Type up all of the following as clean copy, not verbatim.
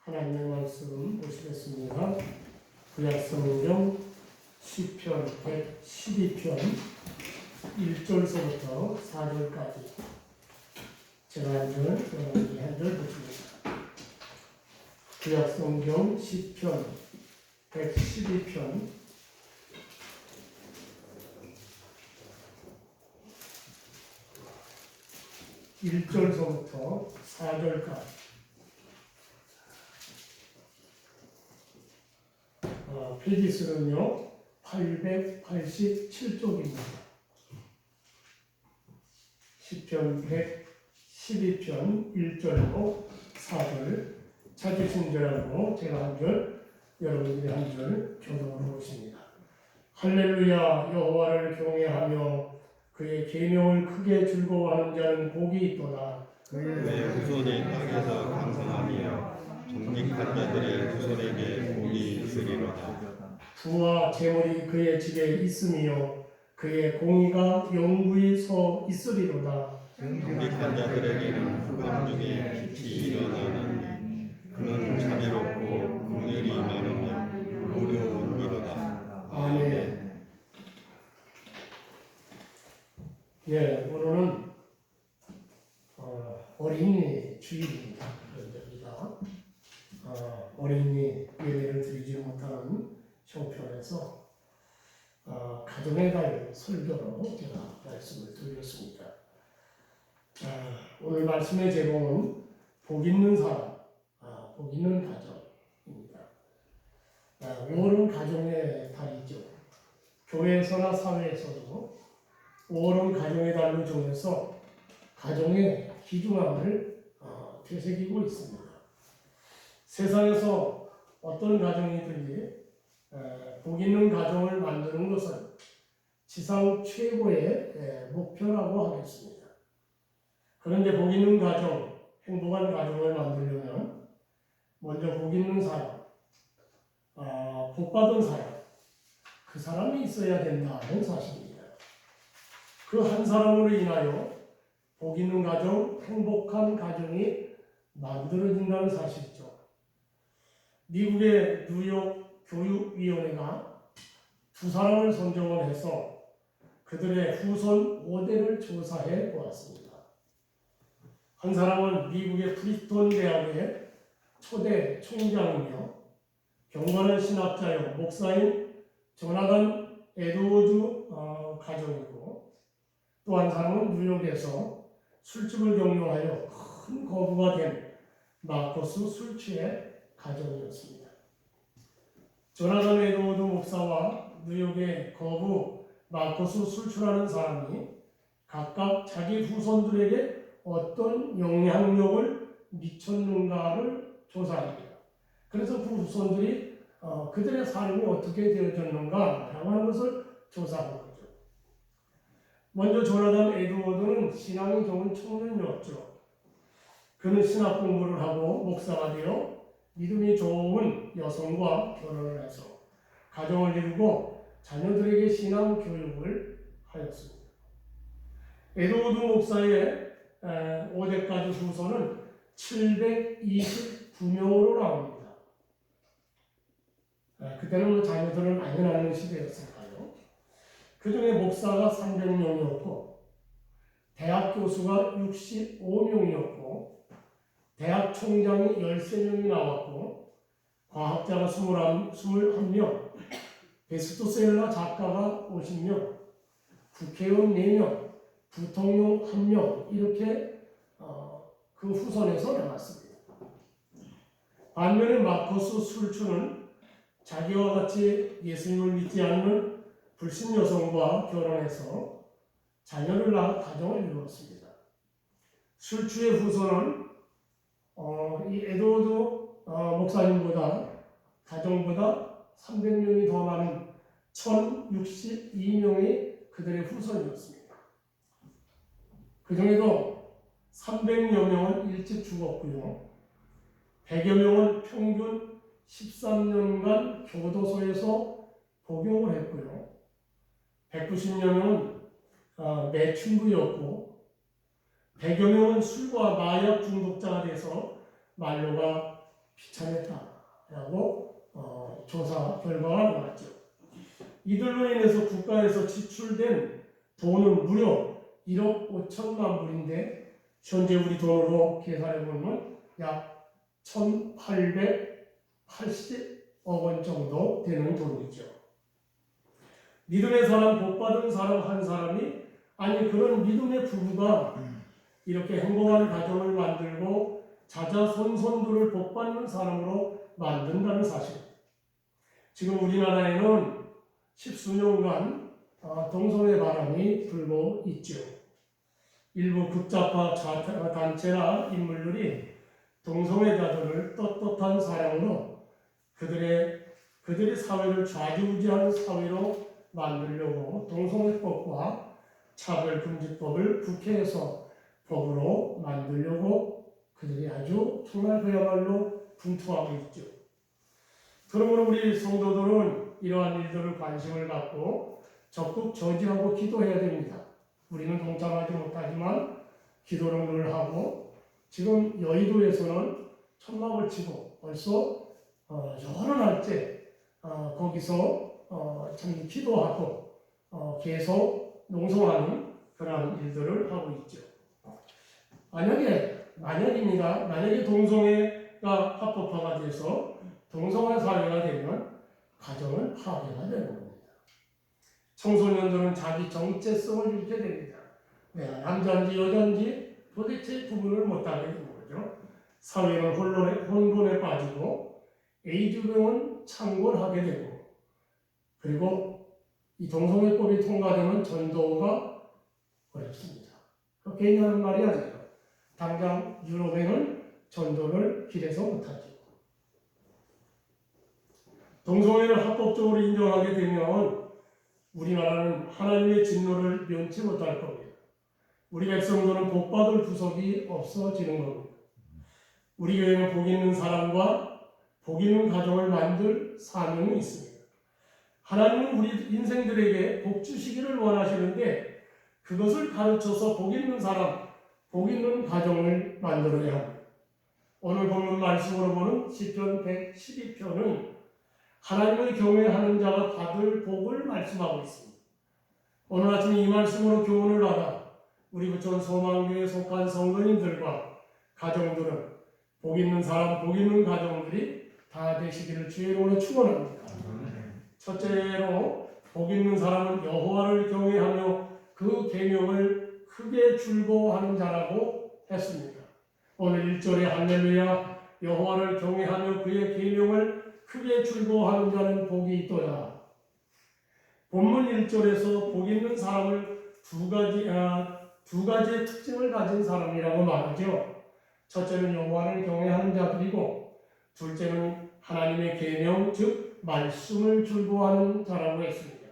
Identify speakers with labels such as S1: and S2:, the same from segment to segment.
S1: 하나님의 말씀 보시겠습니다. 구약성경 시편 112편 1절서부터 4절까지 제가 한 절, 여러분이 한 절 보십니다. 구약성경 시편 112편 1절서부터 4절까지 페이지 수는요 887쪽입니다. 시편 112편 1절로 4절 찾으신 줄알고 제가 한 절, 여러분들이 한 절 교독으로 보십니다. 할렐루야. 여호와를 경외하며 그의 계명을 크게 즐거워하는 자는 복이 있도다.
S2: 그의 후손이 땅에서 강성하며 정직한 자들의 후손에게 복이 있으리로다.
S1: 부와 재물이 그의 집에 있으며 그의 공의가 영구히 서 있으리로다.
S2: 정직한 자들에게는 후감 중에 빛이 일어나나니 그는 자비롭고 긍휼이 많으며 어려운 이로다.
S1: 아멘. 예, 오늘은 어린이 주일입니다. 그런데입니다. 어린이 예배를 드리지 못하는 형편에서 가정의 달 설교로 제가 말씀을 드렸습니다. 오늘 말씀의 제목은 복 있는 사람, 복 있는 가정입니다. 5월은 가정의 달이죠. 교회에서나 사회에서도 5월은 가정의 달로 정해서 가정의 귀중함을 되새기고 있습니다. 세상에서 어떤 가정이든지 복 있는 가정을 만드는 것은 지상 최고의 목표라고 하겠습니다. 그런데 복 있는 가정, 행복한 가정을 만들려면 먼저 복 있는 사람, 복 받은 사람, 그 사람이 있어야 된다는 사실입니다. 그 한 사람으로 인하여 복 있는 가정, 행복한 가정이 만들어진다는 사실이죠. 미국의 뉴욕 교육위원회가 두 사람을 선정을 해서 그들의 후손 5대를 조사해 보았습니다. 한 사람은 미국의 프리스톤 대학의 초대 총장이며 경건한 신학자요 목사인 조나단 에드워즈 가정이고, 또 한 사람은 뉴욕에서 술집을 경영하여 큰 거부가 된 마커스 술취의 가정이었습니다. 조나단 에드워즈 목사와 뉴욕의 거부 마커스 술취라는 사람이 각각 자기 후손들에게 어떤 영향력을 미쳤는가를 조사합니다. 그래서 그 후손들이 그들의 삶이 어떻게 되어졌는가라고 하는 것을 조사하는 거죠. 먼저 조나단 에드워드는 신앙이 좋은 청년이었죠. 그는 신학 공부를 하고 목사가 되어 믿음이 좋은 여성과 결혼을 해서 가정을 이루고 자녀들에게 신앙 교육을 하였습니다. 에드워드 목사의 5대까지 후손은 729명으로 나옵니다. 그때는 자녀들을 많이 낳는 시대였으니까요. 그 중에 목사가 300명이었고, 대학 교수가 65명이었고, 대학 총장이 13명이 나왔고, 과학자가 21명, 베스트셀러 작가가 50명, 국회의원 4명, 부통령 1명, 이렇게 그 후손에서 나왔습니다. 반면에 마커스 술주는 자기와 같이 예수님을 믿지 않는 불신 여성과 결혼해서 자녀를 낳아 가정을 이루었습니다. 술주의 후손은 이 에드워드 목사님보다 가정보다 300명이 더 많은 1062명이 그들의 후손이었습니다. 그 중에도 300여 명은 일찍 죽었고요. 100여 명은 평균 13년간 교도소에서 복역을 했고요. 190여 명은 매춘부였고, 100여 명은 술과 마약 중독자가 돼서 만료가 비참했던 라고 조사 결과가 나왔죠. 이들로 인해서 국가에서 지출된 돈은 무려 1억 5천만 불인데 현재 우리 돈으로 계산해 보면 약 1,880억 원 정도 되는 돈이죠. 믿음의 사람, 복받은 사람 한 사람이 아니 그런 믿음의 부부가 이렇게 행복한 가정을 만들고 자자손손들을 복받는 사람으로 만든다는 사실. 지금 우리나라에는 10수년간 동성애 바람이 불고 있죠. 일부 극좌파 단체나 인물들이 동성애자들을 떳떳한 사랑으로 그들의 사회를 좌지우지하는 사회로 만들려고 동성애법과 차별금지법을 국회에서 법으로 만들려고 그들이 아주 정말 그야말로 분투하고 있죠. 그러므로 우리 성도들은 이러한 일들을 관심을 갖고 적극 저지하고 기도해야 됩니다. 우리는 동참하지 못하지만 기도를 늘 하고 지금 여의도에서는 천막을 치고 벌써 여러 날째 거기서 참 기도하고 계속 농성하는 그런 일들을 하고 있죠. 만약에 동성애가 합법화가 돼서 동성애 사회가 되면 가정은 파괴가 되는 겁니다. 청소년들은 자기 정체성을 잃게 됩니다. 내가 남자인지 여자인지 도대체 구분을 못하게 되는 거죠. 사회는 혼돈에 빠지고 에이즈병은 창궐하게 되고 그리고 이 동성애법이 통과되면 전도가 어렵습니다. 괜히 하는 말이 아니에요. 당장 유럽에는 전도를 길에서 못하죠. 동성애를 합법적으로 인정하게 되면 우리나라는 하나님의 진노를 면치 못할 겁니다. 우리 백성들은 복받을 구석이 없어지는 겁니다. 우리 교회는 복 있는 사람과 복 있는 가정을 만들 사명이 있습니다. 하나님은 우리 인생들에게 복 주시기를 원하시는데 그것을 가르쳐서 복 있는 사람, 복 있는 가정을 만들어야 합니다. 오늘 본문 말씀으로 보는 시편 112편은 하나님을 경외하는 자가 받을 복을 말씀하고 있습니다. 오늘 아침 이 말씀으로 교훈을 받아 우리 부천 소망교회에 속한 성도님들과 가정들은 복 있는 사람, 복 있는 가정들이 다 되시기를 주의 이름으로 축원합니다. 첫째로 복 있는 사람은 여호와를 경외하며 그 계명을 크게 즐거워하는 자라고 했습니다. 오늘 1절에 할렐루야 여호와를 경외하며 그의 계명을 크게 즐거워하는 자는 복이 있도다. 본문 1절에서 복 있는 사람을 두 가지의 특징을 가진 사람이라고 말하죠. 첫째는 여호와를 경외하는 자들이고 둘째는 하나님의 계명 즉 말씀을 즐거워하는 자라고 했습니다.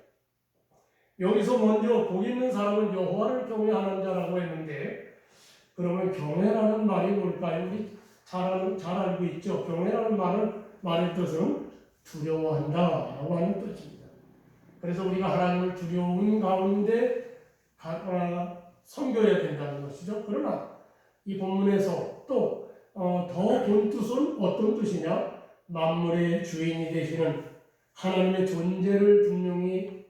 S1: 여기서 먼저 복 있는 사람은 여호와를 경외하는 자라고 했는데 그러면 경외라는 말이 뭘까요? 우리 잘 알고 있죠. 경외라는 말의 뜻은 두려워한다라고 하는 뜻입니다. 그래서 우리가 하나님을 두려운 가운데 섬겨야 된다는 것이죠. 그러나 이 본문에서 또 더 본 뜻은 어떤 뜻이냐? 만물의 주인이 되시는 하나님의 존재를 분명히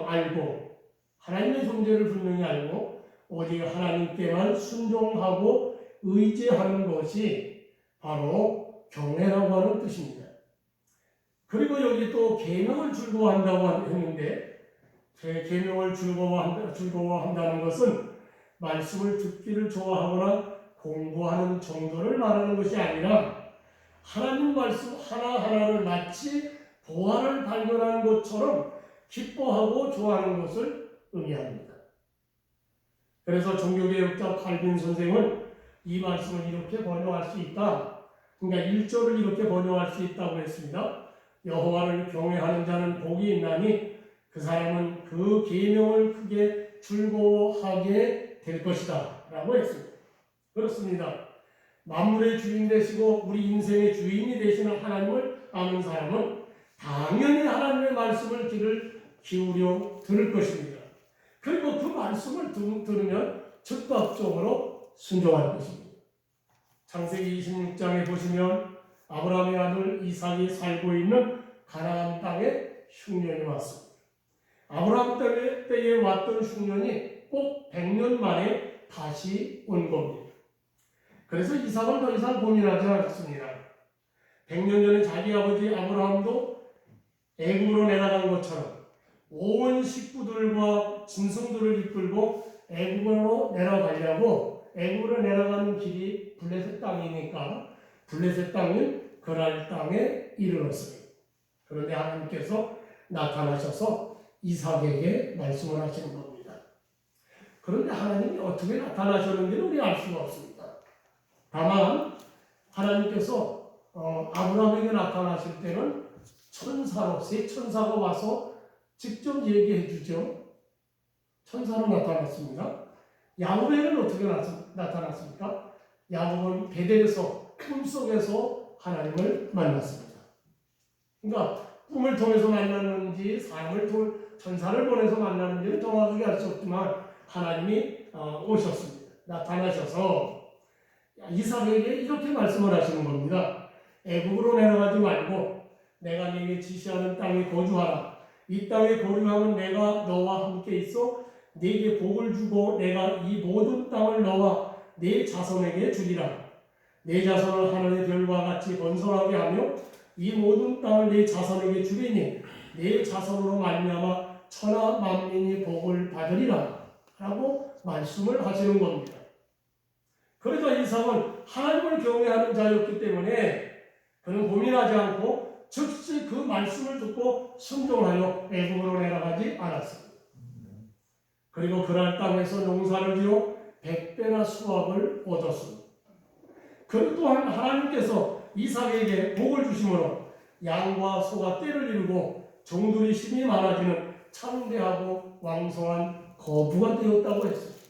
S1: 알고 하나님의 존재를 분명히 알고 오직 하나님께만 순종하고 의지하는 것이 바로 경외라고 하는 뜻입니다. 그리고 여기 또 계명을 즐거워한다고 했는데 계명을 즐거워한다는 것은 말씀을 듣기를 좋아하거나 공부하는 정도를 말하는 것이 아니라 하나님 말씀 하나하나를 마치 보화를 발견한 것처럼 기뻐하고 좋아하는 것을 의미합니다. 그래서 종교개혁자 칼빈 선생은 이 말씀을 이렇게 번역할 수 있다. 그러니까 1절을 이렇게 번역할 수 있다고 했습니다. 여호와를 경외하는 자는 복이 있나니 그 사람은 그 계명을 크게 즐거워하게 될 것이다 라고 했습니다. 그렇습니다. 만물의 주인 되시고 우리 인생의 주인이 되시는 하나님을 아는 사람은 당연히 하나님의 말씀을 귀를 기울여 들을 것입니다. 그리고 그 말씀을 들으면 즉각적으로 순종할 것입니다. 창세기 26장에 보시면 아브라함의 아들 이삭이 살고 있는 가나안 땅에 흉년이 왔습니다. 아브라함 때에 왔던 흉년이 꼭 100년 만에 다시 온 겁니다. 그래서 이삭은 더 이상 고민하지 않았습니다. 100년 전에 자기 아버지 아브라함도 애굽으로 내려간 것처럼 온 식구들과 짐승들을 이끌고 애굽으로 내려가려고 애굽으로 내려가는 길이 블레셋 땅이니까 블레셋 땅은 그랄 땅에 이르렀습니다. 그런데 하나님께서 나타나셔서 이삭에게 말씀을 하시는 겁니다. 그런데 하나님이 어떻게 나타나셨는지는 우리 알 수가 없습니다. 다만 하나님께서 아브라함에게 나타나실 때는 천사로 새 천사가 와서 직접 얘기해 주죠. 천사로 나타났습니다. 야곱에게는 어떻게 나타났습니까? 야곱은 베델에서 꿈속에서 하나님을 만났습니다. 그러니까 꿈을 통해서 만났는지 천사를 보내서 만났는지는 정확하게 알 수 없지만 하나님이 오셨습니다. 나타나셔서 이삭에게 이렇게 말씀을 하시는 겁니다. 애굽으로 내려가지 말고 내가 네게 지시하는 땅에 거주하라. 이 땅에 거주하면 내가 너와 함께 있어 네게 복을 주고 내가 이 모든 땅을 너와 네 자손에게 주리라. 네 자손을 하늘의 별과 같이 번성하게 하며 이 모든 땅을 네 자손에게 주리니 네 자손으로 말미암아 천하 만민이 복을 받으리라 라고 말씀을 하시는 겁니다. 그러자 이삭은 하나님을 경외하는 자였기 때문에 그는 고민하지 않고 즉시 그 말씀을 듣고 순종하여 애굽으로 내려가지 않았습니다. 그리고 그날 땅에서 농사를 지어 100배나 수확을 얻었습니다. 그 또한 하나님께서 이삭에게 복을 주심으로 양과 소가 떼를 이루고 종들이 힘이 많아지는 창대하고 왕성한 거부가 되었다고 했습니다.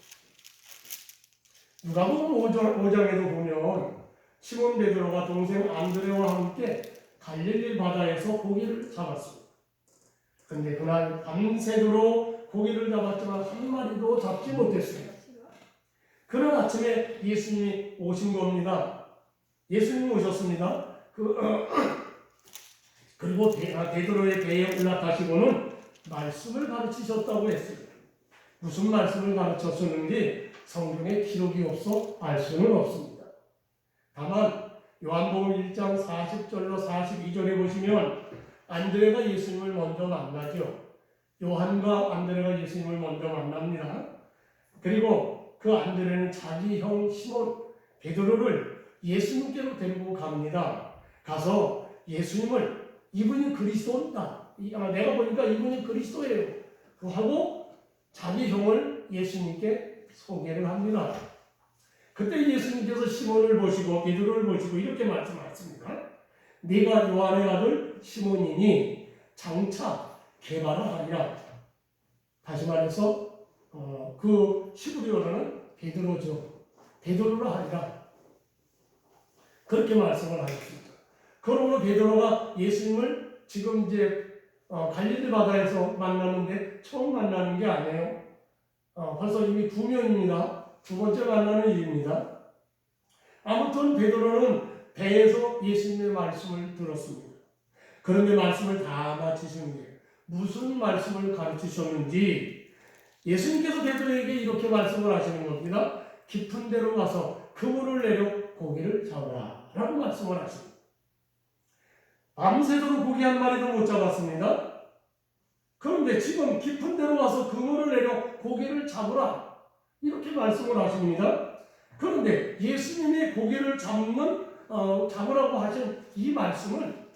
S1: 누가복음 5장에도 보면 시몬 베드로가 동생 안드레와 함께 갈릴리 바다에서 고기를 잡았습니다. 그런데 그날 밤새도록 고기를 잡았지만 한 마리도 잡지 못했습니다. 그런 아침에 예수님이 오신 겁니다. 예수님이 오셨습니다. 그리고 베드로의 배에 올라타시고는 말씀을 가르치셨다고 했습니다. 무슨 말씀을 가르쳤었는지 성경에 기록이 없어 알 수는 없습니다. 다만 요한복음 1장 40절로 42절에 보시면 안드레가 예수님을 먼저 만나죠. 요한과 안드레가 예수님을 먼저 만납니다. 그리고 그 안드레는 자기 형 시몬 베드로를 예수님께로 데리고 갑니다. 가서 예수님을 이분이 그리스도다. 내가 보니까 이분이 그리스도예요. 하고 자기 형을 예수님께 소개를 합니다. 그때 예수님께서 시몬을 보시고 베드로를 보시고 이렇게 말씀하셨습니다. 네가 요한의 아들 시몬이니 장차 게바라 하리라. 다시 말해서 그 히브리어로는 베드로죠. 베드로라 하리라. 그렇게 말씀을 하셨습니다. 그러므로 베드로가 예수님을 지금 이제 갈릴리 바다에서 만났는데 처음 만나는 게 아니에요. 벌써 이미 2명입니다. 두 번째 만나는 일입니다. 아무튼 베드로는 배에서 예수님의 말씀을 들었습니다. 그런데 말씀을 다 마치신 뒤에 무슨 말씀을 가르치셨는지 예수님께서 베드로에게 이렇게 말씀을 하시는 겁니다. 깊은 데로 가서 그물을 내려 고기를 잡으라 라고 말씀을 하십니다. 밤새도록 고기 한 마리도 못 잡았습니다. 그런데 지금 깊은 데로 가서 그물을 내려 고기를 잡으라 이렇게 말씀을 하십니다. 그런데 예수님이 고기를 잡으라고 하신 이 말씀은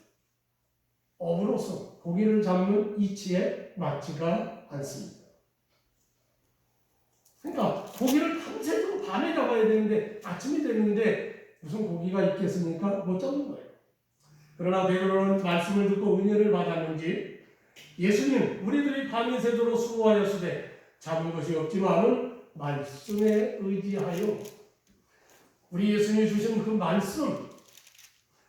S1: 어부로서 고기를 잡는 이치에 맞지가 않습니다. 그러니까 고기를 밤새도록 밤에 잡아야 되는데 아침이 됐는데 무슨 고기가 있겠습니까? 못 잡는 거예요. 그러나 베드로는 말씀을 듣고 은혜를 받았는지 예수님 우리들이 밤이 새도록 수고하였으되 잡은 것이 없지만은 말씀에 의지하여 우리 예수님이 주신 그 말씀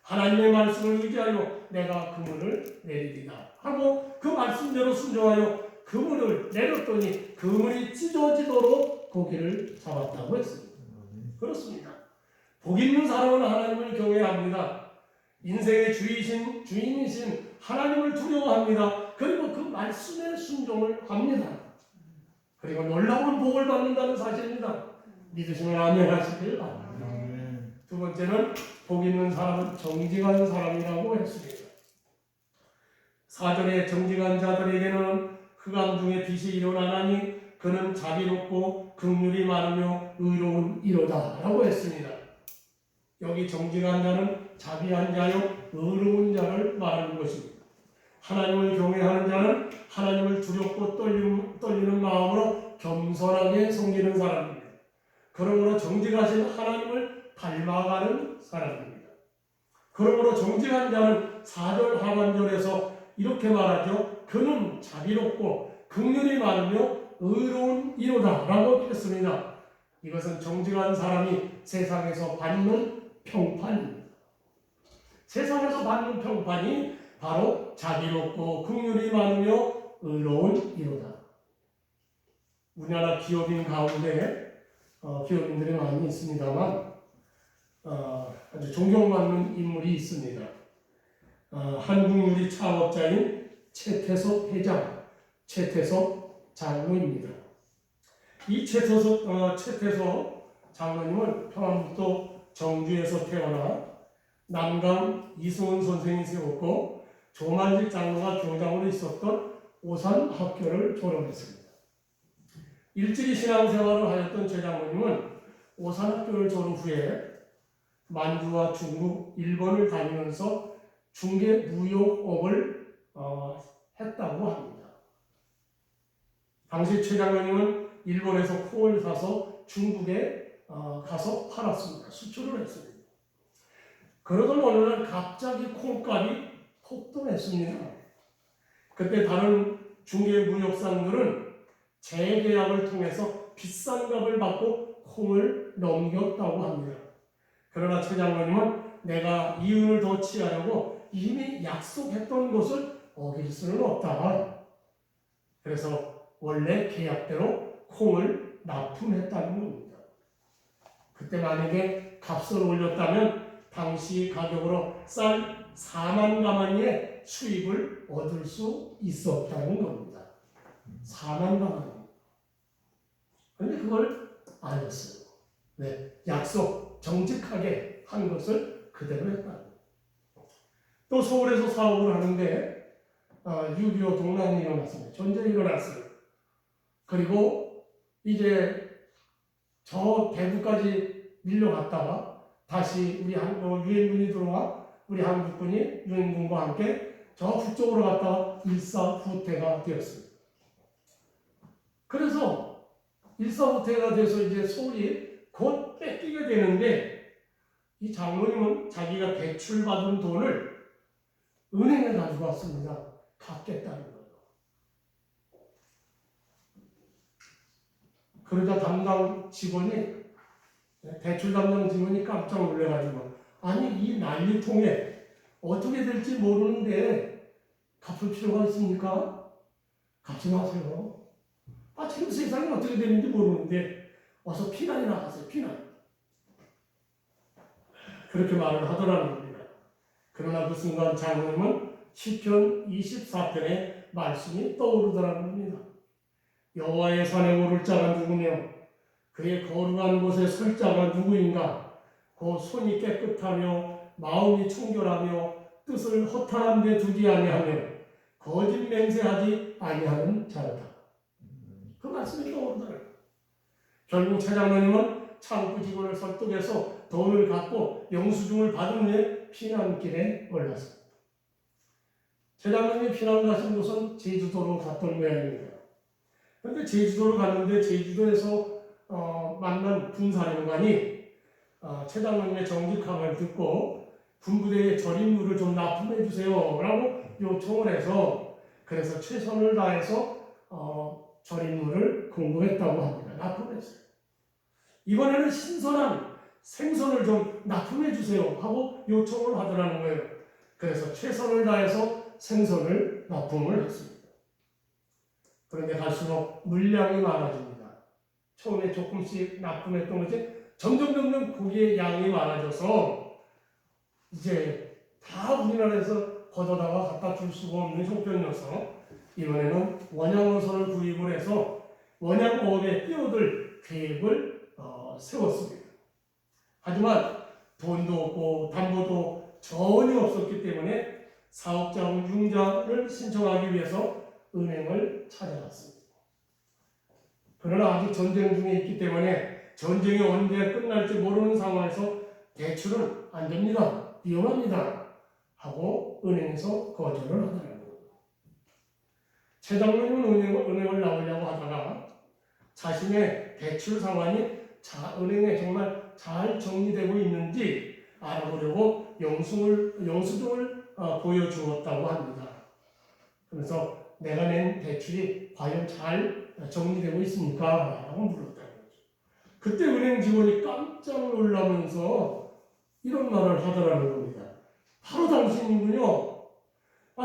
S1: 하나님의 말씀을 의지하여 내가 그물을 내리리라 하고 그 말씀대로 순종하여 그물을 내렸더니 그물이 찢어지도록 고기를 잡았다고 했습니다. 그렇습니다. 복 있는 사람은 하나님을 경외합니다. 인생의 주인이신 하나님을 두려워합니다. 그리고 그 말씀에 순종을 합니다. 그리고 놀라운 복을 받는다는 사실입니다. 믿으시면 아멘 하시길 바랍니다. 두 번째는 복 있는 사람은 정직한 사람이라고 했습니다. 4절에 정직한 자들에게는 흑암 중에 빛이 일어나나니 그는 자비롭고 긍휼이 많으며 의로운 이로다 라고 했습니다. 여기 정직한 자는 자비한 자요 의로운 자를 말하는 것입니다. 하나님을 경외하는 자는 하나님을 두렵고 떨리는 마음으로 겸손하게 섬기는 사람입니다. 그러므로 정직하신 하나님을 닮아가는 사람입니다. 그러므로 정직한 자는 4절 하반절에서 이렇게 말하죠. 그는 자비롭고 긍휼이 많으며 의로운 이로다 라고 했습니다. 이것은 정직한 사람이 세상에서 받는 평판입니다. 세상에서 받는 평판이 바로 자비롭고 긍휼이 많으며 의로운 이로다. 우리나라 기업인 가운데 기업인들이 많이 있습니다만 아주 존경받는 인물이 있습니다. 한국유리 창업자인 최태석 회장, 최태석 장로입니다. 이 최태석 장로님은 평안북도 정주에서 태어나 남강 이승훈 선생이 세웠고 조만식 장로가 교장으로 있었던 오산학교를 졸업했습니다. 일찍이 신앙생활을 하였던 최 장로님은 오산학교를 졸업 후에 만주와 중국, 일본을 다니면서 중개 무역업을 했다고 합니다. 당시 최 장로님은 일본에서 콩을 사서 중국에 가서 팔았습니다. 수출을 했습니다. 그러던 어느 날 갑자기 콩값이 폭등했습니다. 그때 다른 중개 무역상들은 재계약을 통해서 비싼 값을 받고 콩을 넘겼다고 합니다. 그러나 최 장로님은 내가 이윤을 더 취하려고 이미 약속했던 것을 어길 수는 없다. 그래서 원래 계약대로 콩을 납품했다는 겁니다. 그때 만약에 값을 올렸다면 당시 가격으로 쌀 4만 가마니의 수입을 얻을 수 있었다는 겁니다. 4만 가마니. 그런데 그걸 안 했어요. 네, 약속 정직하게 한 것을 그대로 했다. 또 서울에서 사업을 하는데 6.25 동란이 일어났습니다. 전쟁이 일어났어요. 그리고 이제 저 대구까지 밀려갔다가 다시 우리 유엔군이 들어와 우리 한국군이 유엔군과 함께 저 북쪽으로 갔다가 일사후퇴가 되었습니다. 그래서 일사후퇴가 돼서 이제 서울이 곧 뺏기게 되는데 이 장로님은 자기가 대출받은 돈을 은행에 가지고 왔습니다. 갚겠다는 거예요. 그러자 담당 직원이 대출 담당 직원이 깜짝 놀라가지고 아니 이 난리통에 어떻게 될지 모르는데 갚을 필요가 있습니까? 갚지 마세요. 지금 세상이 어떻게 되는지 모르는데 어서 피난이 나가세요. 피난. 그렇게 말을 하더라는 겁니다. 그러나 그 순간 장로님은 시편 24편의 말씀이 떠오르더라는 겁니다. 여호와의 산에 오를 자가 누구며 그의 거룩한 곳에 설 자가 누구인가? 곧 손이 깨끗하며 마음이 청결하며 뜻을 허탄한 데 두지 아니하며 거짓 맹세하지 아니하는 자로다. 그 말씀이 떠오르더라고요. 결국 최 장로님은 창구 직원을 설득해서 돈을 갚고 영수증을 받은 후에 피난길에 올랐습니다. 최 장로님이 피난 가신 곳은 제주도로 갔던 모양입니다. 그런데 제주도로 갔는데 제주도에서 만난 군사령관이 최 장로님의 정직함을 듣고 군부대에 절임물을 좀 납품해 주세요 라고 요청을 해서 그래서 최선을 다해서 절임물을 공급했다고 합니다. 납품했어요. 이번에는 신선한 생선을 좀 납품해 주세요 하고 요청을 하더라는 거예요. 그래서 최선을 다해서 생선을 납품을 했습니다. 그런데 갈수록 물량이 많아집니다. 처음에 조금씩 납품했던 것이 점점 고기의 양이 많아져서 이제 다 우리나라에서 걷어다가 갖다 줄 수가 없는 형편이어서 이번에는 원양어선을 구입을 해서 원양어업에 뛰어들 계획을 세웠습니다. 하지만 돈도 없고 담보도 전혀 없었기 때문에 사업자금 융자를 신청하기 위해서 은행을 찾아갔습니다. 그러나 아직 전쟁 중에 있기 때문에 전쟁이 언제 끝날지 모르는 상황에서 대출은 안 됩니다. 위험합니다. 하고 은행에서 거절을 하더라고요. 최 장로님은 은행을 나오려고 하다가 자신의 대출 상환이 은행에 정말 잘 정리되고 있는지 알아보려고 영수증을 보여주었다고 합니다. 그래서 내가 낸 대출이 과연 잘 정리되고 있습니까? 라고 물었다는 거죠. 그때 은행 직원이 깜짝 놀라면서 이런 말을 하더라는 겁니다. 바로 당신이군요.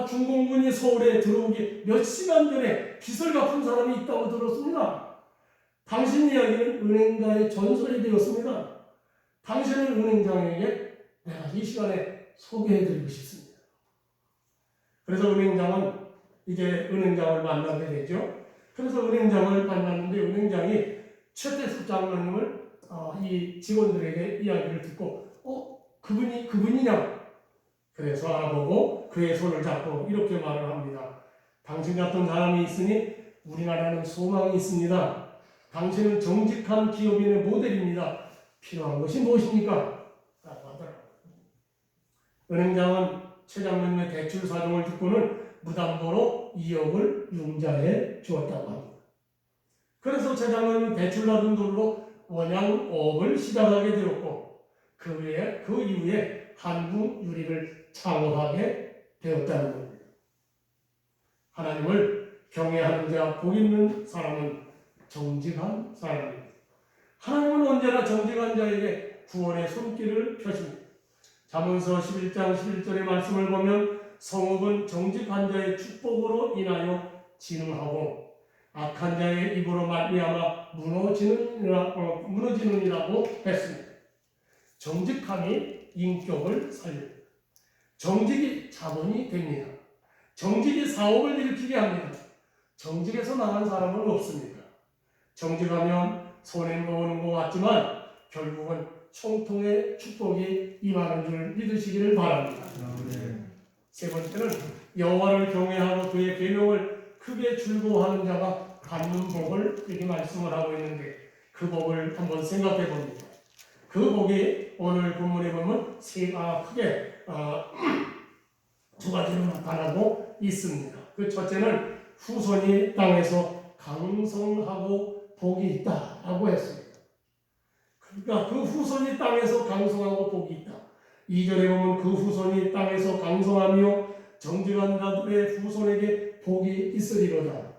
S1: 중공군이 서울에 들어오기 몇 시간 전에 빚을 갚은 사람이 있다고 들었습니다. 당신 이야기는 은행가의 전설이 되었습니다. 당신을 은행장에게 내가 이 시간에 소개해드리고 싶습니다. 그래서 은행장은 이제 은행장을 만나게 되죠. 그래서 은행장을 만났는데 은행장이 최태숙 장로님을 이 직원들에게 이야기를 듣고 그분이냐? 그래서 알아보고 그의 손을 잡고 이렇게 말을 합니다. 당신 같은 사람이 있으니 우리나라는 소망이 있습니다. 당신은 정직한 기업인의 모델입니다. 필요한 것이 무엇입니까? 라고 하더라고요. 은행장은 최 장로님의 대출 사정을 듣고는 무담보로 2억을 융자해 주었다고 합니다. 그래서 최 장로님은 대출 받은 돈으로 원양어업을 시작하게 되었고 그 이후에 한국 유리를 창업하게 되었다는 겁니다. 하나님을 경외하는 자, 복 있는 사람은 정직한 사람입니다. 하나님은 언제나 정직한 자에게 구원의 손길을 펴십니다. 잠언서 11장 11절의 말씀을 보면 성읍은 정직한 자의 축복으로 인하여 진흥하고 악한 자의 입으로 말미암아 무너지느니라고 했습니다. 정직함이 인격을 살립니다. 정직이 자본이 됩니다. 정직이 사업을 일으키게 합니다. 정직에서 나간 사람은 없습니다. 정직하면 손해보는 것 같지만 결국은 총통의 축복이 임하는 줄 믿으시기를 바랍니다. 세 번째는 여호와를 경외하고 그의 계명을 크게 즐거워하는 자가 받는 복을 이렇게 말씀을 하고 있는데 그 복을 한번 생각해 봅니다. 그 복이 오늘 본문에 보면 크게 두 가지로 나타나고 있습니다. 그 첫째는 후손이 땅에서 강성하고 복이 있다라고 했습니다. 그러니까 그 후손이 땅에서 강성하고 복이 있다. 2절에 보면 그 후손이 땅에서 강성하며 정직한 자들의 후손에게 복이 있으리로다.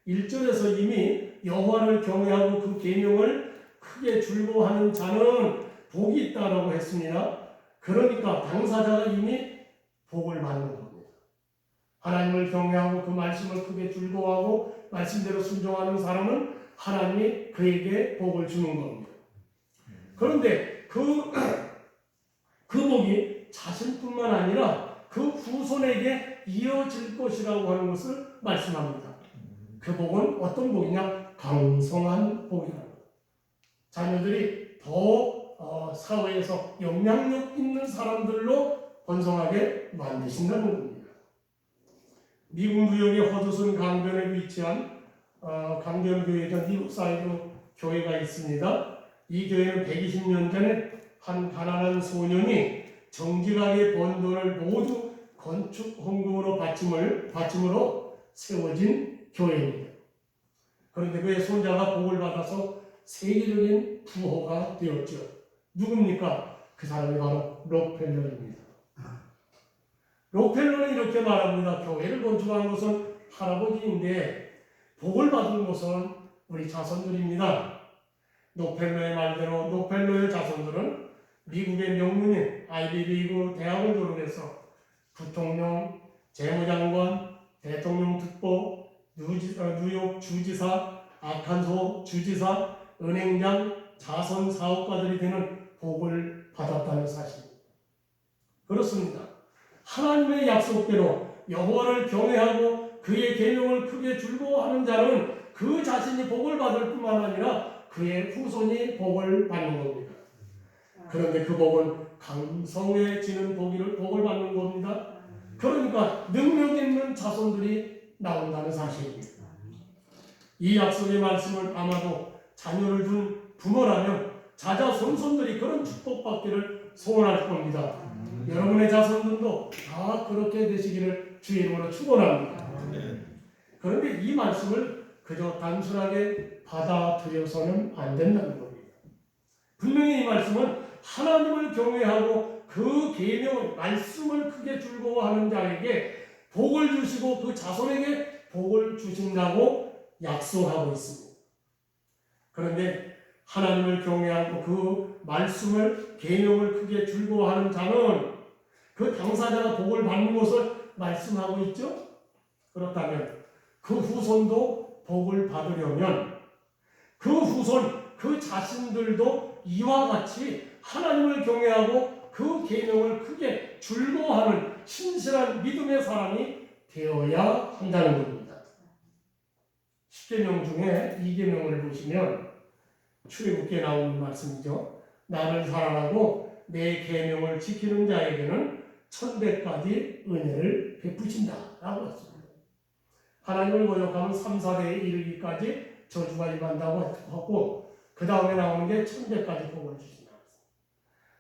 S1: 1절에서 이미 여호와를 경외하고 그 계명을 크게 즐거워하는 자는 복이 있다라고 했습니다. 그러니까 당사자가 이미 복을 받는 겁니다. 하나님을 경외하고 그 말씀을 크게 즐거워하고 말씀대로 순종하는 사람은 하나님이 그에게 복을 주는 겁니다. 그런데 그 복이 자신뿐만 아니라 그 후손에게 이어질 것이라고 하는 것을 말씀합니다. 그 복은 어떤 복이냐? 강성한 복이라고. 자녀들이 더 사회에서 영향력 있는 사람들로 번성하게 만드신다는 겁니다. 미국 뉴욕의 허드슨 강변에 위치한 강변교회전 리버사이드 교회가 있습니다. 이 교회는 120년 전에 한 가난한 소년이 정직하게 번 돈을 모두 건축 헌금으로 바침으로 세워진 교회입니다. 그런데 그의 손자가 복을 받아서 세계적인 부호가 되었죠. 누굽니까? 그 사람이 바로 록펠러입니다. 록펠러는 이렇게 말합니다. 교회를 건축한 것은 할아버지인데 복을 받은 것은 우리 자손들입니다. 록펠러의 말대로 록펠러의 자손들은 미국의 명문인 아이비리그 대학을 졸업해서 부통령, 재무장관, 대통령 특보, 뉴욕 주지사, 아칸소 주지사, 은행장, 자선 사업가들이 되는 복을 받았다는 사실입니다. 그렇습니다. 하나님의 약속대로 여호와를 경외하고 그의 계명을 크게 즐거워하는 자는 그 자신이 복을 받을 뿐만 아니라 그의 후손이 복을 받는 겁니다. 그런데 그 복은 강성해지는 복을 받는 겁니다. 그러니까 능력 있는 자손들이 나온다는 사실입니다. 이 약속의 말씀을 아마도 자녀를 둔 부모라면 자손들이 그런 축복받기를 소원할 겁니다. 여러분의 자손들도 다 그렇게 되시기를 주의 이름으로 축원합니다. 그런데 이 말씀을 그저 단순하게 받아들여서는 안 된다는 겁니다. 분명히 이 말씀은 하나님을 경외하고 그 계명을 말씀을 크게 즐거워하는 자에게 복을 주시고 그 자손에게 복을 주신다고 약속하고 있습니다. 그런데 하나님을 경외하고 그 말씀을 계명을 크게 즐거워하는 자는 그 당사자가 복을 받는 것을 말씀하고 있죠. 그렇다면 그 후손도 복을 받으려면 그 후손 그 자신들도 이와 같이 하나님을 경외하고 그 계명을 크게 즐거워하는 신실한 믿음의 사람이 되어야 한다는 겁니다. 10계명 중에 2계명을 보시면 출애굽기에 나오는 말씀이죠. 나를 사랑하고 내 계명을 지키는 자에게는 천대까지 은혜를 베푸신다 라고 했습니다. 하나님을 거역하면 3, 4대에 이르기까지 저주가 임한다고 했고 그 다음에 나오는 게 천대까지 복을 주신다.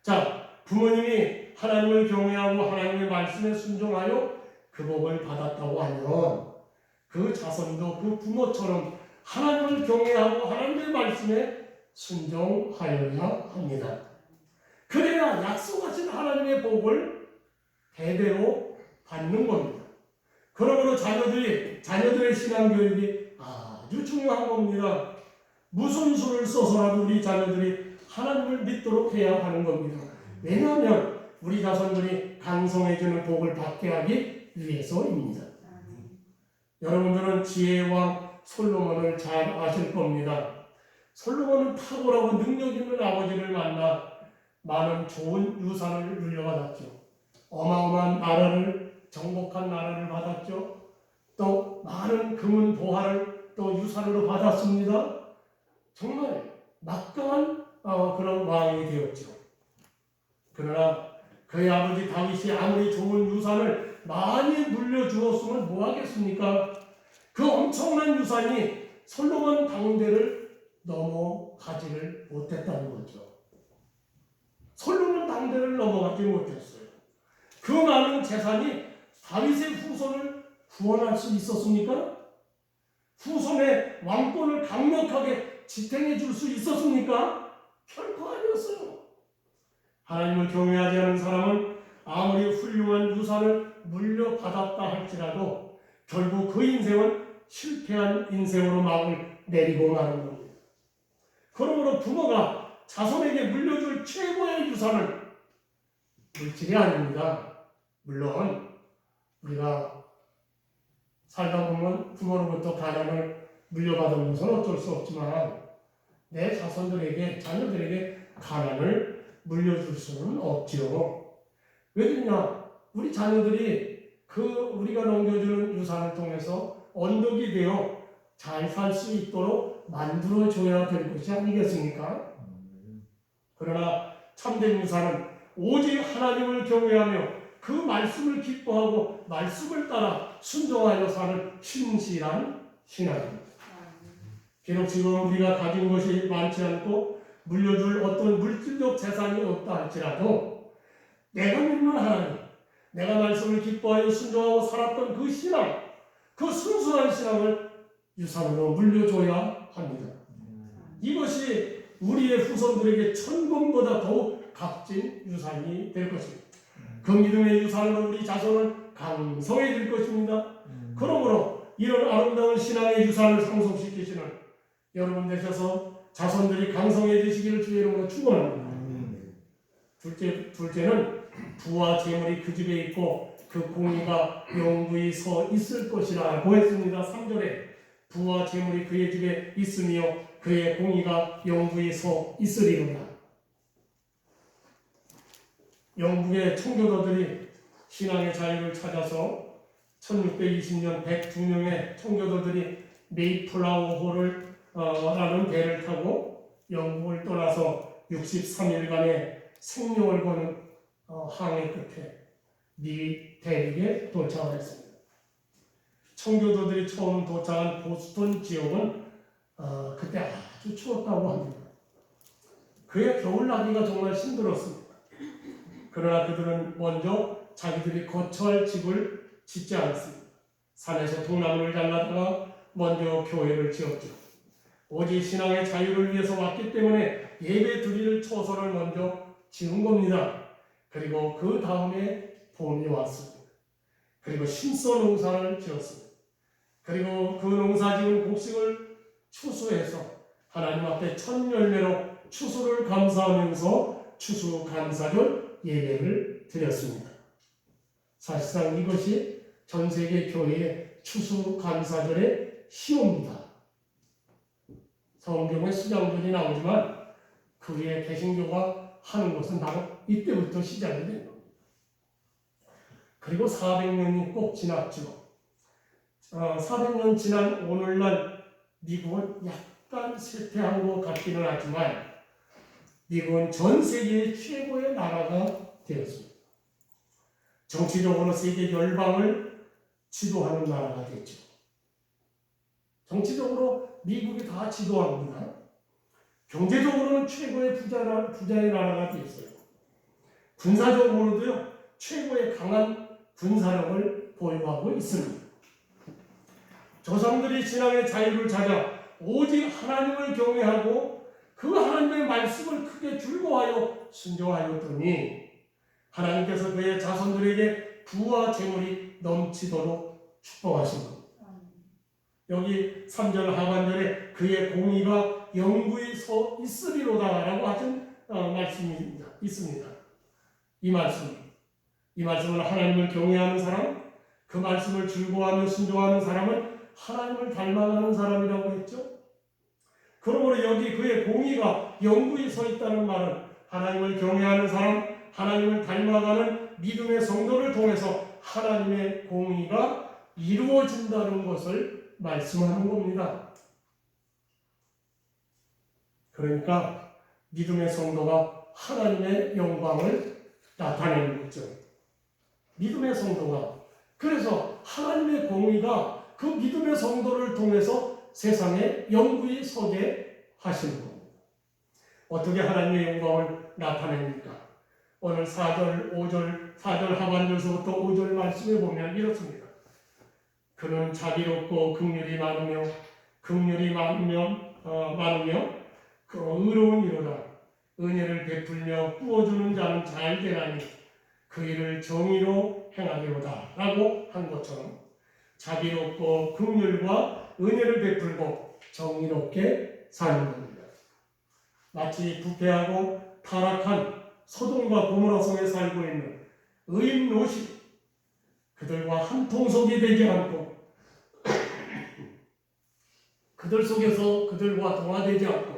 S1: 자, 부모님이 하나님을 경외하고 하나님의 말씀에 순종하여 그 복을 받았다고 하면 그 자손도 그 부모처럼 하나님을 경외하고 하나님의 말씀에 순종하여야 합니다. 그래야 약속하신 하나님의 복을 대대로 받는 겁니다. 그러므로 자녀들의 신앙교육이 아주 중요한 겁니다. 무슨 수를 써서라도 우리 자녀들이 하나님을 믿도록 해야 하는 겁니다. 왜냐하면 우리 자손들이 강성해지는 복을 받게 하기 위해서입니다. 여러분들은 지혜의 왕 솔로몬을 잘 아실 겁니다. 솔로몬은 탁월하고 능력 있는 아버지를 만나 많은 좋은 유산을 물려받았죠. 어마어마한 나라를 정복한 나라를 받았죠. 또 많은 금은 보화를 또 유산으로 받았습니다. 정말 막강한 그런 왕이 되었죠. 그러나 그의 아버지 다윗이 아무리 좋은 유산을 많이 물려주었으면 뭐하겠습니까? 그 엄청난 유산이 솔로몬 당대를 넘어가지를 못했다는 거죠. 솔로몬 당대를 넘어가지 못했어요. 그 많은 재산이 다윗의 후손을 구원할 수 있었습니까? 후손의 왕권을 강력하게 지탱해 줄 수 있었습니까? 결코 아니었어요. 하나님을 경외하지 않은 사람은 아무리 훌륭한 유산을 물려받았다 할지라도 결국 그 인생은 실패한 인생으로 막을 내리고 마는 겁니다. 그러므로 부모가 자손에게 물려줄 최고의 유산은 물질이 아닙니다. 물론 우리가 살다 보면 부모로부터 가난을 물려받은 것은 어쩔 수 없지만 내 자녀들에게 가난을 물려줄 수는 없지요. 왜냐? 우리 자녀들이 우리가 넘겨주는 유산을 통해서 언덕이 되어 잘 살 수 있도록 만들어줘야 될 것이 아니겠습니까? 그러나 참된 유산은 오직 하나님을 경외하며 그 말씀을 기뻐하고 말씀을 따라 순종하여 사는 신실한 신앙입니다. 비록 지금 우리가 가진 것이 많지 않고 물려줄 어떤 물질적 재산이 없다 할지라도 내가 믿는 하나님, 내가 말씀을 기뻐하여 순종하고 살았던 그 신앙, 그 순수한 신앙을 유산으로 물려줘야 합니다. 이것이 우리의 후손들에게 천금보다 더욱 값진 유산이 될 것입니다. 그 믿음의 유산으로 우리 자손은 강성해질 것입니다. 그러므로 이런 아름다운 신앙의 유산을 상속시키시는 여러분 되셔서 자손들이 강성해지시기를 주의 이름으로 축원합니다. 둘째는 부와 재물이 그 집에 있고 그 공의가 영구히 서 있을 것이라고 했습니다. 3절에 부와 재물이 그의 집에 있으며 그의 공의가 영구히 서 있으리로다. 영국의 청교도들이 신앙의 자유를 찾아서 1620년 102명의 청교도들이 메이플라워호를 라는 배를 타고 영국을 떠나서 63일간의 생명을 거는 항해 끝에 미 대륙에 도착했습니다. 청교도들이 처음 도착한 보스턴 지역은 그때 아주 추웠다고 합니다. 그의 겨울나기가 정말 힘들었습니다. 그러나 그들은 먼저 자기들이 거처할 집을 짓지 않았습니다. 산에서 통나무를 잘라다가 먼저 교회를 지었죠. 오직 신앙의 자유를 위해서 왔기 때문에 예배 드릴 처소를 먼저 지은 겁니다. 그리고 그 다음에 봄이 왔습니다. 그리고 심서 농사를 지었습니다. 그리고 그 농사 지은 곡식을 추수해서 하나님 앞에 첫 열매로 추수를 감사하면서 추수감사절 예배를 드렸습니다. 사실상 이것이 전 세계 교회의 추수감사절의 시호입니다. 성경에 수장절이 나오지만 그 위에 개신교가 하는 것은 바로 이때부터 시작이 된 겁니다. 그리고 400년이 꼭 지났죠. 400년 지난 오늘날 미국은 약간 쇠퇴한 것 같기는 하지만 미국은 전 세계의 최고의 나라가 되었습니다. 정치적으로 세계 열방을 지도하는 나라가 됐죠. 정치적으로 미국이 다 지도합니다. 경제적으로는 최고의 부자의 나라가 되었어요. 군사적으로도요, 최고의 강한 군사력을 보유하고 있습니다. 조상들이 신앙의 자유를 찾아 오직 하나님을 경외하고 그 하나님의 말씀을 크게 즐거워하여 순종하였더니 하나님께서 그의 자손들에게 부와 재물이 넘치도록 축복하신 겁니다. 여기 3절 하반절에 그의 공의가 영구히 서 있으리로다라고 하신 말씀이 있습니다. 이 말씀은 하나님을 경외하는 사람, 그 말씀을 즐거워하며 순종하는 사람은 하나님을 닮아가는 사람이라고 했죠. 그러므로 여기 그의 공의가 영구히 서 있다는 말은 하나님을 경외하는 사람, 하나님을 닮아가는 믿음의 성도를 통해서 하나님의 공의가 이루어진다는 것을 말씀하는 겁니다. 그러니까 믿음의 성도가 하나님의 영광을 나타내는 거죠. 믿음의 성도가. 그래서 하나님의 공의가 그 믿음의 성도를 통해서 세상에 영구히 서게 하시는 겁니다. 어떻게 하나님의 영광을 나타냅니까? 오늘 4절, 5절, 4절 하반절서부터 5절 말씀에 보면 이렇습니다. 그는 자비롭고 긍휼이 많으며 그 의로운 이로다. 은혜를 베풀며 꾸어주는 자는 잘 되나니 그 일을 정의로 행하리로다 라고 한 것처럼 자비롭고 긍휼과 은혜를 베풀고 정의롭게 사는 겁니다. 마치 부패하고 타락한 소돔과 고모라 성에 살고 있는 의인 롯이 그들과 한 통속이 되지 않고 그들 속에서 그들과 동화되지 않고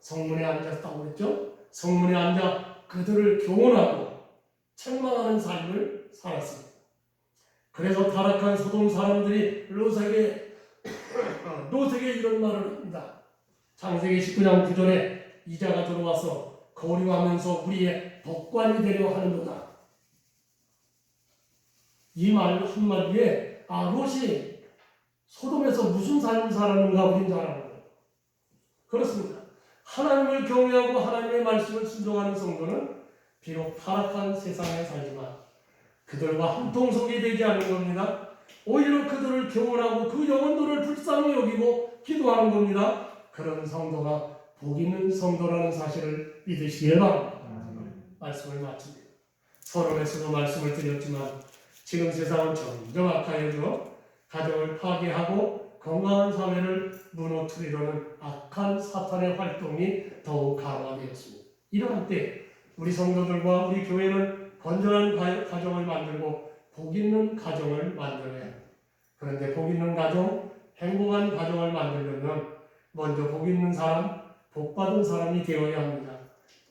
S1: 성문에 앉았다고 그랬죠? 성문에 앉아 그들을 교훈하고 책망하는 삶을 살았습니다. 그래서 타락한 소돔 사람들이 롯에게 이런 말을 합니다. 창세기 19장 9절에 이자가 들어와서 거류하면서 우리의 법관이 되려 하는도다. 이 말 한마디에 롯이 소돔에서 무슨 삶을 살았는가 우린 잘 알아요. 그렇습니다. 하나님을 경외하고 하나님의 말씀을 순종하는 성도는 비록 타락한 세상에 살지만 그들과 한통속이 되지 않는 겁니다. 오히려 그들을 교훈하고 그 영혼들을 불쌍히 여기고 기도하는 겁니다. 그런 성도가 복 있는 성도라는 사실을 믿으시길 바랍니다. 말씀을 마칩니다. 서론에서도 말씀을 드렸지만 지금 세상은 점점 악화해져 가정을 파괴하고 건강한 사회를 무너뜨리려는 악한 사탄의 활동이 더욱 강화되었습니다. 이러한 때 우리 성도들과 우리 교회는 건전한 가정을 만들고 복 있는 가정을 만들어야 합니다. 그런데 복 있는 가정, 행복한 가정을 만들려면 먼저 복 있는 사람, 복 받은 사람이 되어야 합니다.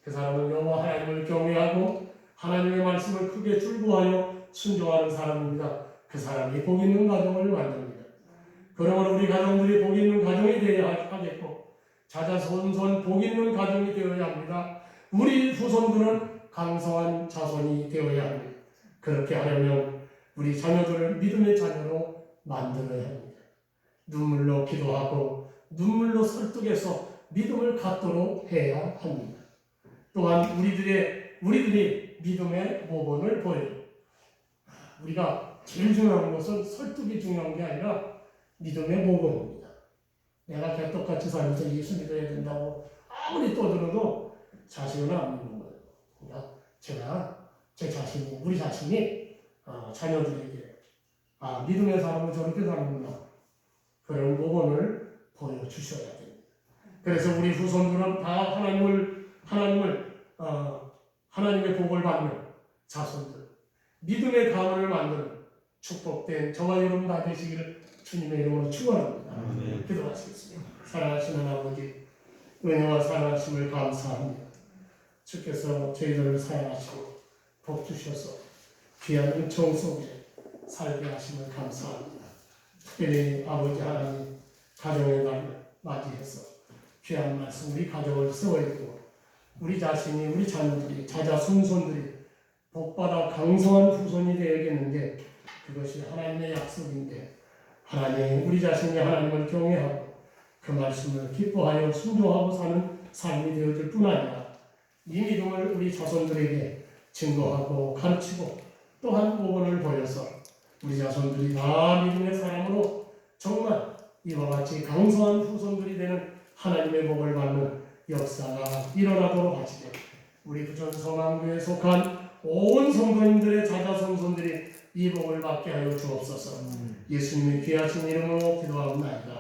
S1: 그 사람은 여호와 하나님을 경외하고 하나님의 말씀을 크게 출구하여 순종하는 사람입니다. 그 사람이 복 있는 가정을 만듭니다. 그러므로 우리 가정들이 복 있는 가정이 되어야 하겠고 자자손손 복 있는 가정이 되어야 합니다. 우리 후손들은 강성한 자손이 되어야 합니다. 그렇게 하려면 우리 자녀들을 믿음의 자녀로 만들어야 합니다. 눈물로 기도하고 눈물로 설득해서 믿음을 갖도록 해야 합니다. 또한 우리들이 믿음의 모범을 보여요. 우리가 제일 중요한 것은 설득이 중요한 게 아니라 믿음의 모범입니다. 내가 개떡같이 살면서 예수 믿어야 된다고 아무리 떠들어도 자식은 안 믿는 거예요. 그러니까 제가 우리 자신이 자녀들에게 믿음의 사람은 저렇게 사는구나 그런 모범을 보여주셔야 됩니다. 그래서 우리 후손들은 다 하나님의 복을 받는 자손들, 믿음의 가문을 만드는 축복된 저와 여러분 다 되시기를 주님의 이름으로 축원합니다. 기도하시겠습니다. 사랑하시는 아버지, 은혜와 사랑하심을 감사합니다. 주께서 저희들을 사랑하시고 복 주셔서 귀한 은총 속에 살게 하심을 감사합니다. 특별히 아버지 하나님 가정의 날을 맞이해서 귀한 말씀 우리 가정을 세워주고 우리 자신이 우리 자녀들이 자자손손들이 복받아 강성한 후손이 되어야겠는데 그것이 하나님의 약속인데 하나님 우리 자신이 하나님을 경외하고 그 말씀을 기뻐하여 순종하고 사는 삶이 되어질 뿐 아니라 이 믿음을 우리 자손들에게 증거하고 가르치고 또한 모범을 보여서 우리 자손들이 다 믿음의 사람으로 정말 이와 같이 강성한 후손들이 되는 하나님의 복을 받는 역사가 일어나도록 하시되 우리 부천서망교회에 속한 온 성도님들의 자자손손들이 이 복을 받게 하여 주옵소서. 예수님의 귀하신 이름으로 기도하옵나이다.